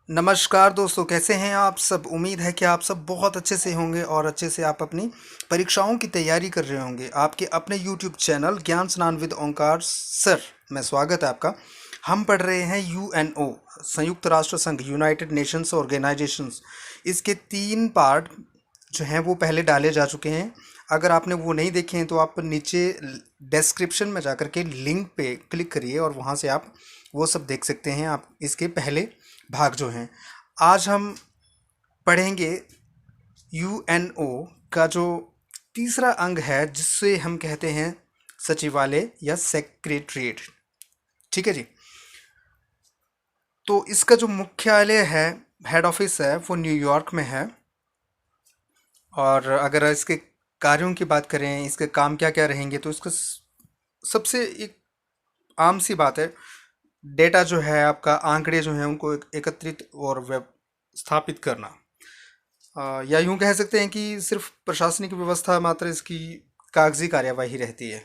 नमस्कार दोस्तों, कैसे हैं आप सब। उम्मीद है कि आप सब बहुत अच्छे से होंगे और अच्छे से आप अपनी परीक्षाओं की तैयारी कर रहे होंगे। आपके अपने यूट्यूब चैनल ज्ञान स्नान विद ओंकार सर में स्वागत है आपका। हम पढ़ रहे हैं यूएनओ, संयुक्त राष्ट्र संघ, यूनाइटेड नेशंस ऑर्गेनाइजेशंस। इसके 3 पार्ट जो हैं वो पहले डाले जा चुके हैं। अगर आपने वो नहीं देखे हैं तो आप नीचे डिस्क्रिप्शन में जाकर के लिंक पे क्लिक करिए और वहाँ से आप वो सब देख सकते हैं। आप इसके पहले भाग जो हैं आज हम पढ़ेंगे यूएनओ का जो तीसरा अंग है, जिससे हम कहते हैं सचिवालय या सेक्रेटरीट। ठीक है जी। तो इसका जो मुख्यालय है, हेड ऑफिस है, वो न्यूयॉर्क में है। और अगर इसके कार्यों की बात करें, इसके काम क्या क्या रहेंगे, तो इसका सबसे एक आम सी बात है, डेटा जो है आपका, आंकड़े जो हैं उनको एकत्रित और व्यवस्थापित करना। या यूं कह सकते हैं कि सिर्फ प्रशासनिक व्यवस्था मात्र इसकी कागजी कार्यवाही रहती है।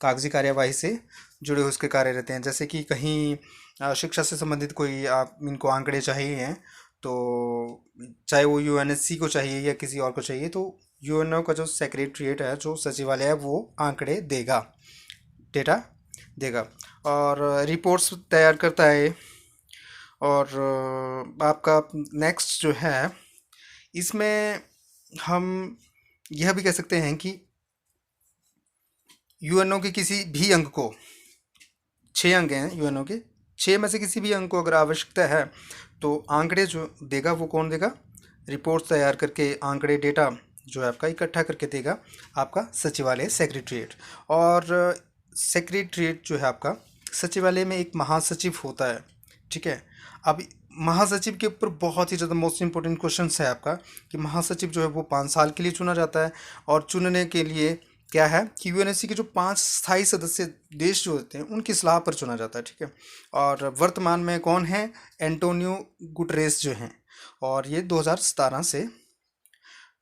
कागजी कार्यवाही से जुड़े हुए उसके कार्य रहते हैं। जैसे कि कहीं शिक्षा से संबंधित कोई आप इनको आंकड़े चाहिए हैं, तो चाहे वो यूएनएससी को चाहिए या किसी और को चाहिए, तो यूएनओ का जो सेक्रेटरीट है, जो सचिवालय है, वो आंकड़े देगा, डेटा देगा और रिपोर्ट्स तैयार करता है। और आपका नेक्स्ट जो है, इसमें हम यह भी कह सकते हैं कि यूएनओ के किसी भी अंग को, 6 अंग हैं यूएनओ के, 6 में से किसी भी अंग को अगर आवश्यकता है तो आंकड़े जो देगा वो कौन देगा? रिपोर्ट्स तैयार करके आंकड़े, डेटा जो है आपका इकट्ठा करके देगा आपका सचिवालय, सेक्रेटरीट। और सेक्रेटरीट जो है आपका, सचिवालय में एक महासचिव होता है। ठीक है। अब महासचिव के ऊपर बहुत ही ज़्यादा मोस्ट इंपॉर्टेंट क्वेश्चन है आपका कि महासचिव जो है वो 5 साल के लिए चुना जाता है। और चुनने के लिए क्या है कि यूएनएससी के जो 5 स्थायी सदस्य देश जो होते हैं उनकी सलाह पर चुना जाता है। ठीक है। और वर्तमान में कौन है? एंटोनियो गुटरेस जो हैं, और ये 2017 से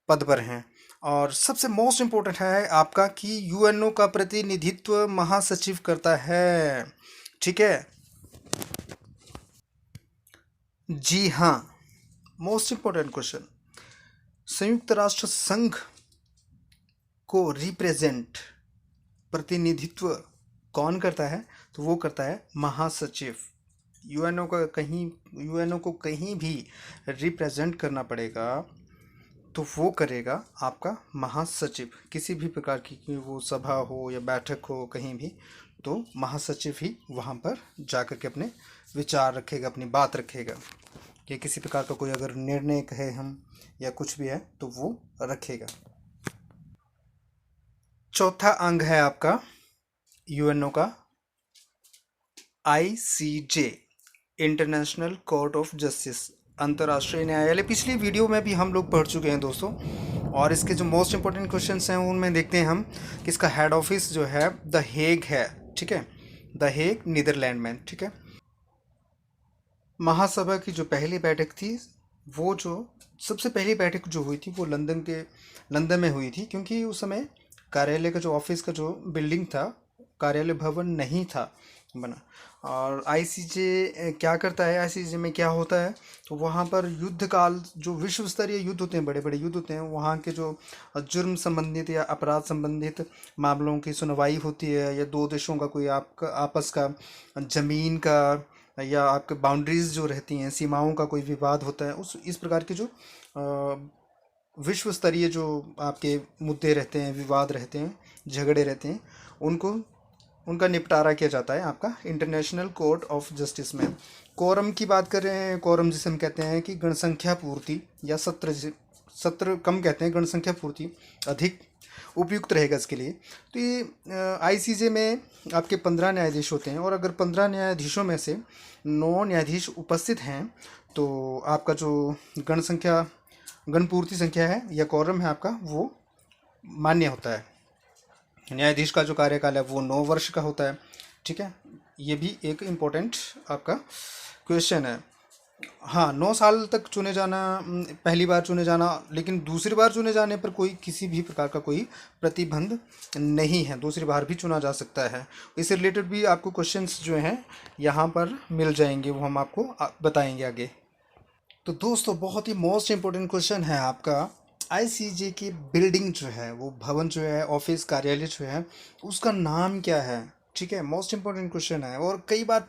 पद पर हैं। और सबसे मोस्ट इम्पोर्टेंट है आपका कि यूएनओ का प्रतिनिधित्व महासचिव करता है। ठीक है जी हाँ, मोस्ट इम्पोर्टेंट क्वेश्चन। संयुक्त राष्ट्र संघ को रिप्रेजेंट, प्रतिनिधित्व कौन करता है? तो वो करता है महासचिव। यूएनओ को कहीं भी रिप्रेजेंट करना पड़ेगा तो वो करेगा आपका महासचिव। किसी भी प्रकार की वो सभा हो या बैठक हो कहीं भी, तो महासचिव ही वहाँ पर जाकर के अपने विचार रखेगा, अपनी बात रखेगा। कि किसी प्रकार का कोई अगर निर्णय कहे हम या कुछ भी है तो वो रखेगा। चौथा अंग है आपका यूएनओ का ICJ, international court of justice, अंतर्राष्ट्रीय न्यायालय। पिछली वीडियो में भी हम लोग पढ़ चुके हैं दोस्तों। और इसके जो मोस्ट इंपॉर्टेंट क्वेश्चंस हैं उनमें देखते हैं हम कि इसका हेड ऑफिस जो है द हेग है। ठीक है, द हेग, नीदरलैंड में। ठीक है। महासभा की जो पहली बैठक थी, वो जो सबसे पहली बैठक जो हुई थी वो लंदन में हुई थी, क्योंकि उस समय कार्यालय का जो ऑफिस का जो बिल्डिंग था, कार्यालय भवन नहीं था बना। और आईसीजे क्या करता है, आईसीजे में क्या होता है, तो वहाँ पर युद्ध काल, जो विश्व स्तरीय युद्ध होते हैं, बड़े बड़े युद्ध होते हैं, वहाँ के जो जुर्म संबंधित या अपराध संबंधित मामलों की सुनवाई होती है, या दो देशों का कोई आपका आपस का जमीन का या आपके बाउंड्रीज जो रहती हैं, सीमाओं का कोई विवाद होता है, उस इस प्रकार के जो विश्व स्तरीय जो आपके मुद्दे रहते हैं, विवाद रहते हैं, झगड़े रहते हैं, उनका निपटारा किया जाता है आपका इंटरनेशनल कोर्ट ऑफ जस्टिस में। कोरम की बात कर रहे हैं, कोरम जिसे हम कहते हैं कि जनसंख्या पूर्ति, या सत्र कम कहते हैं, जनसंख्या पूर्ति अधिक उपयुक्त रहेगा इसके लिए। तो ये आईसीजे में आपके 15 न्यायाधीश होते हैं, और अगर 15 न्यायाधीशों में से 9 न्यायाधीश उपस्थित हैं तो आपका जो गणपूर्ति संख्या है या कोरम है आपका, वो मान्य होता है। न्यायाधीश का जो कार्यकाल है वो 9 वर्ष का होता है। ठीक है, ये भी एक इम्पोर्टेंट आपका क्वेश्चन है। हाँ, 9 साल तक चुने जाना, पहली बार चुने जाना, लेकिन दूसरी बार चुने जाने पर कोई किसी भी प्रकार का कोई प्रतिबंध नहीं है, दूसरी बार भी चुना जा सकता है। इससे रिलेटेड भी आपको क्वेश्चंस जो हैं यहाँ पर मिल जाएंगे, वो हम आपको बताएंगे आगे। तो दोस्तों बहुत ही मोस्ट इम्पोर्टेंट क्वेश्चन है आपका। आईसीजे की बिल्डिंग जो है, वो भवन जो है, ऑफिस कार्यालय जो है, उसका नाम क्या है? ठीक है, मोस्ट इम्पोर्टेंट क्वेश्चन है। और कई बार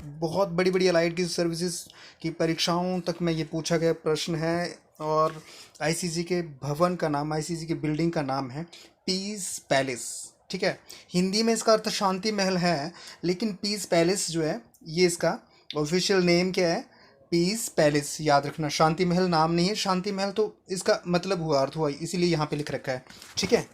बहुत बड़ी बड़ी अलाइड की सर्विसेज की परीक्षाओं तक में ये पूछा गया प्रश्न है। और आईसीजे के भवन का नाम, आईसीजे की बिल्डिंग का नाम है पीस पैलेस। ठीक है, हिंदी में इसका अर्थ शांति महल है, लेकिन पीस पैलेस जो है ये इसका ऑफिशियल नेम क्या है? Piece palace. याद रखना, शांति महल नाम नहीं है। शांति महल तो इसका मतलब हुआ, अर्थ हुआ, इसीलिए यहाँ पे लिख रखा है। ठीक है।